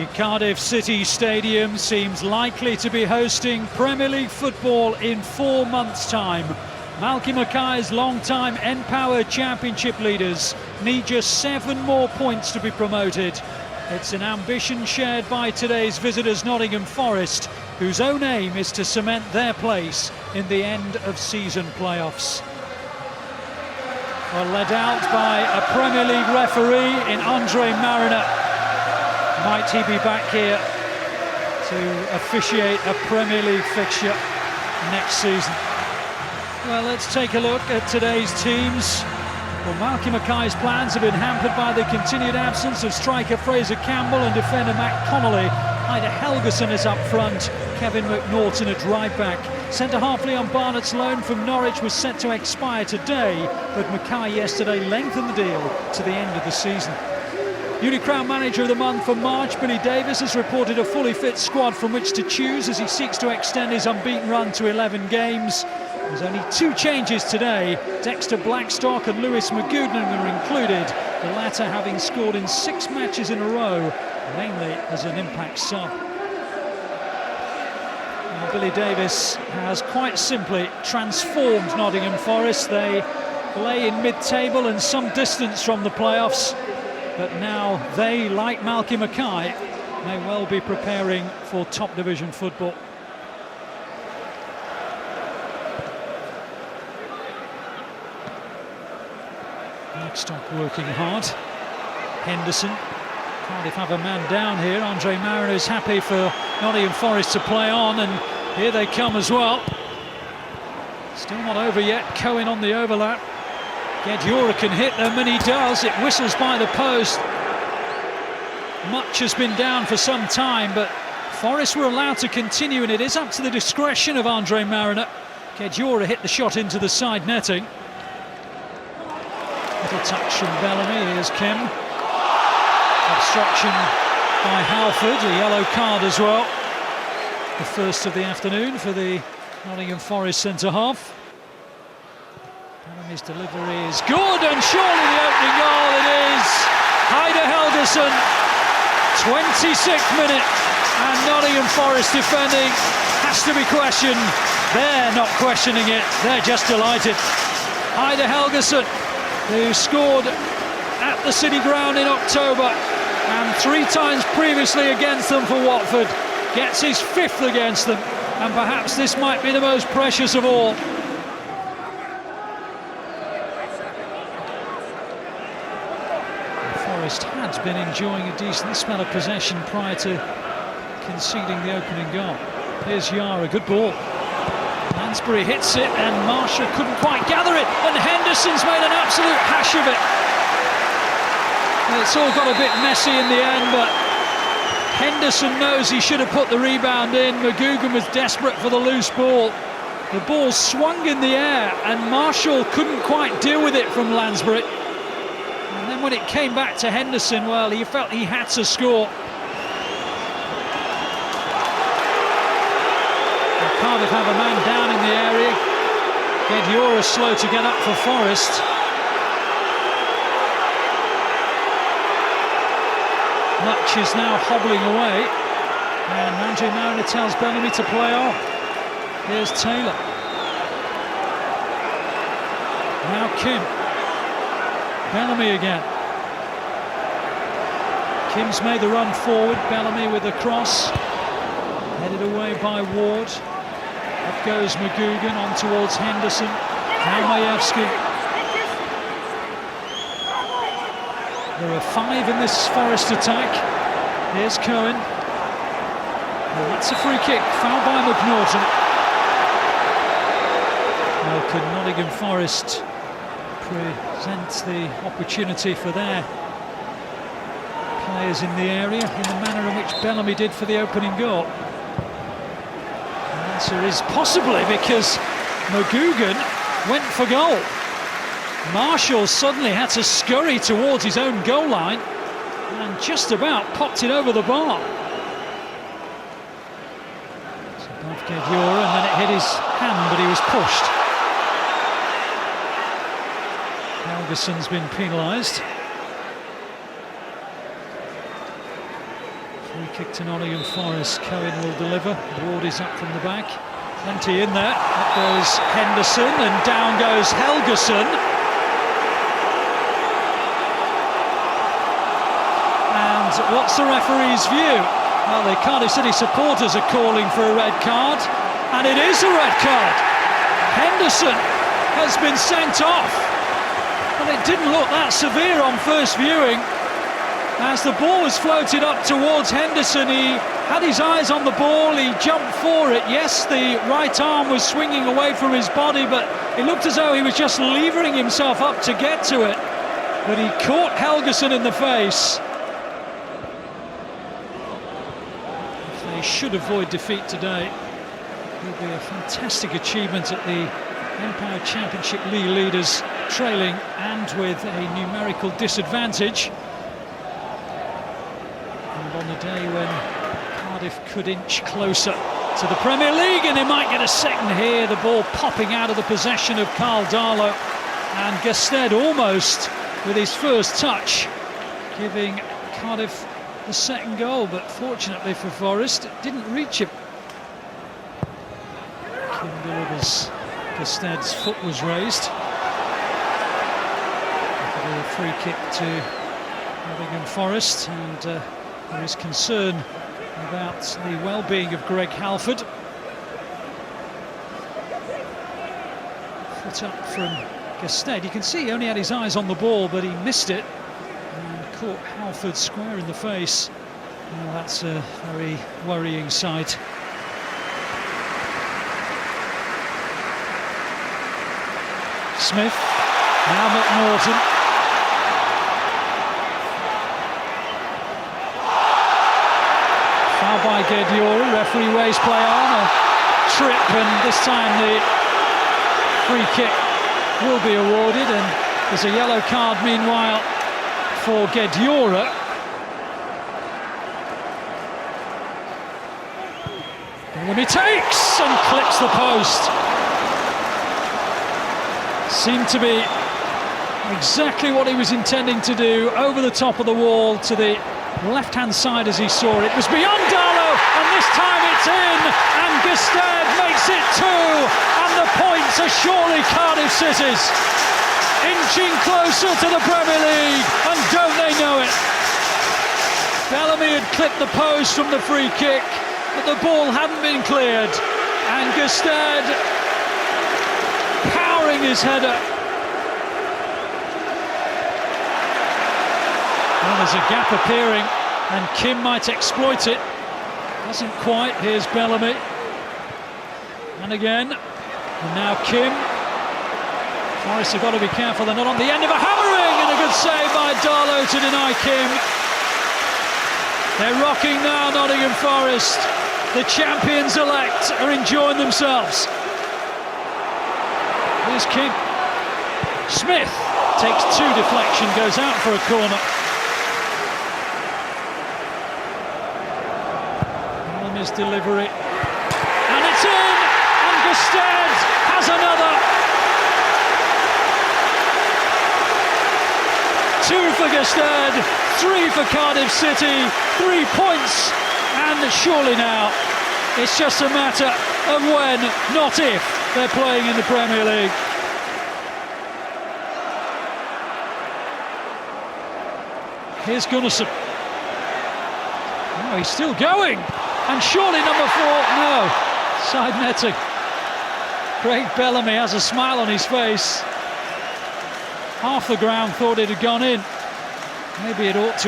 Cardiff City Stadium seems likely to be hosting Premier League football in 4 months' time. Malky Mackay's long-time N-Power Championship leaders need just 7 more points to be promoted. It's an ambition shared by today's visitors Nottingham Forest, whose own aim is to cement their place in the end-of-season playoffs. Well, led out by a Premier League referee in Andre Mariner. Might he be back here to officiate a Premier League fixture next season? Well, let's take a look at today's teams. Well, Malky Mackay's plans have been hampered by the continued absence of striker Fraser Campbell and defender Matt Connolly. Ida Helgeson is up front, Kevin McNaughton at right back. Centre-half Leon Barnett's loan from Norwich was set to expire today, but Mackay yesterday lengthened the deal to the end of the season. Newly crowned manager of the month for March, Billy Davies has reported a fully fit squad from which to choose as he seeks to extend his unbeaten run to 11 games. There's only 2 changes today. Dexter Blackstock and Lewis McGoodman are included, the latter having scored in 6 matches in a row, mainly as an impact sub. Now, Billy Davies has quite simply transformed Nottingham Forest. They lay in mid-table and some distance from the playoffs. But now they, like Malky Mackay, may well be preparing for top division football. Blackstock working hard. Henderson. Cardiff have a man down here. Andre Mariner is happy for Nottingham Forest to play on, and here they come as well. Still not over yet. Cohen on the overlap. Gedjura can hit them, and he does. It whistles by the post. Much has been down for some time, but Forest were allowed to continue, and it is up to the discretion of Andre Mariner. Gedjura hit the shot into the side netting. Little touch from Bellamy. Here's Kim. Obstruction by Halford, a yellow card as well. The first of the afternoon for the Nottingham Forest centre-half. His delivery is good, and surely the opening goal it is. Ida Helgeson, 26th minute, and Nottingham Forest defending has to be questioned. They're not questioning it, they're just delighted. Ida Helgeson, who scored at the City Ground in October and 3 times previously against them for Watford, gets his 5th against them, and perhaps this might be the most precious of all. Forest had been enjoying a decent spell of possession prior to conceding the opening goal. Here's Yara, good ball. Lansbury hits it, and Marshall couldn't quite gather it, and Henderson's made an absolute hash of it. And it's all got a bit messy in the end, but Henderson knows he should have put the rebound in. McGoodman was desperate for the loose ball. The ball swung in the air, and Marshall couldn't quite deal with it from Lansbury. And then when it came back to Henderson, well, he felt he had to score. And Cardiff have a man down in the area. Gedjura slow to get up for Forest. Much is now hobbling away, and Andre Mariner tells Bellamy to play on. Here's Taylor. Now Kim. Bellamy again. Kim's made the run forward. Bellamy with a cross. Headed away by Ward. Up goes McGoodman on towards Henderson. Now Majewski. There are 5 in this Forest attack. Here's Cohen. Well, that's a free kick. Foul by McNaughton. Well, could Nottingham Forest present the opportunity for their players in the area in the manner in which Bellamy did for the opening goal? The answer is possibly, because McGoodman went for goal. Marshall suddenly had to scurry towards his own goal line and just about popped it over the bar. It's above Gedjura, and then it hit his hand, but he was pushed. Helgeson's been penalised. Free Free kick to Nottingham Forest. Cohen will deliver. Ward is up from the back. Plenty in there. Up goes Henderson and down goes Helgason. And what's the referee's view? Well, the Cardiff City supporters are calling for a red card, and it is a red card. Henderson has been sent off. Well, it didn't look that severe on first viewing. As the ball was floated up towards Henderson, he had his eyes on the ball, he jumped for it. Yes, the right arm was swinging away from his body, but it looked as though he was just levering himself up to get to it. But he caught Helgason in the face. If they should avoid defeat today, it will be a fantastic achievement at the Empire Championship League leaders, trailing and with a numerical disadvantage. And on the day when Cardiff could inch closer to the Premier League, and they might get a second here. The ball popping out of the possession of Carl Darlow, and Gusted almost with his first touch giving Cardiff the second goal, but fortunately for Forest it didn't reach him. Kim delivers. Gusted's foot was raised. A free kick to Nottingham Forest, and there is concern about the well-being of Greg Halford. Foot up from Gusted. You can see he only had his eyes on the ball, but he missed it and caught Halford square in the face. Well, that's a very worrying sight. Smith, now McNaughton. Foul by Guedioura, referee waves play on, a trip, and this time the free kick will be awarded, and there's a yellow card meanwhile for Guedioura. And he takes and clips the post. Seemed to be exactly what he was intending to do, over the top of the wall to the left-hand side as he saw it. It was beyond Darlow, and this time it's in, and Gusted makes it 2, and the points are surely Cardiff City's. Inching closer to the Premier League, and don't they know it? Bellamy had clipped the post from the free kick, but the ball hadn't been cleared, and Gusted powering his header. Well, there's a gap appearing, and Kim might exploit it. Doesn't quite. Here's Bellamy. And again. And now Kim. Forest have got to be careful. They're not on the end of a hammering, and a good save by Darlow to deny Kim. They're rocking now, Nottingham Forest. The champions-elect are enjoying themselves. Here's Kim. Smith takes 2 deflection, goes out for a corner. Bellamy's delivery. And it's in! And Gusted has another! 2 for Gusted, 3 for Cardiff City, 3 points, and surely now it's just a matter of when, not if, they're playing in the Premier League. Here's Gunnarsson. Oh, he's still going, and surely number 4, no, side netting. Craig Bellamy has a smile on his face. Half the ground thought it had gone in. Maybe it ought to.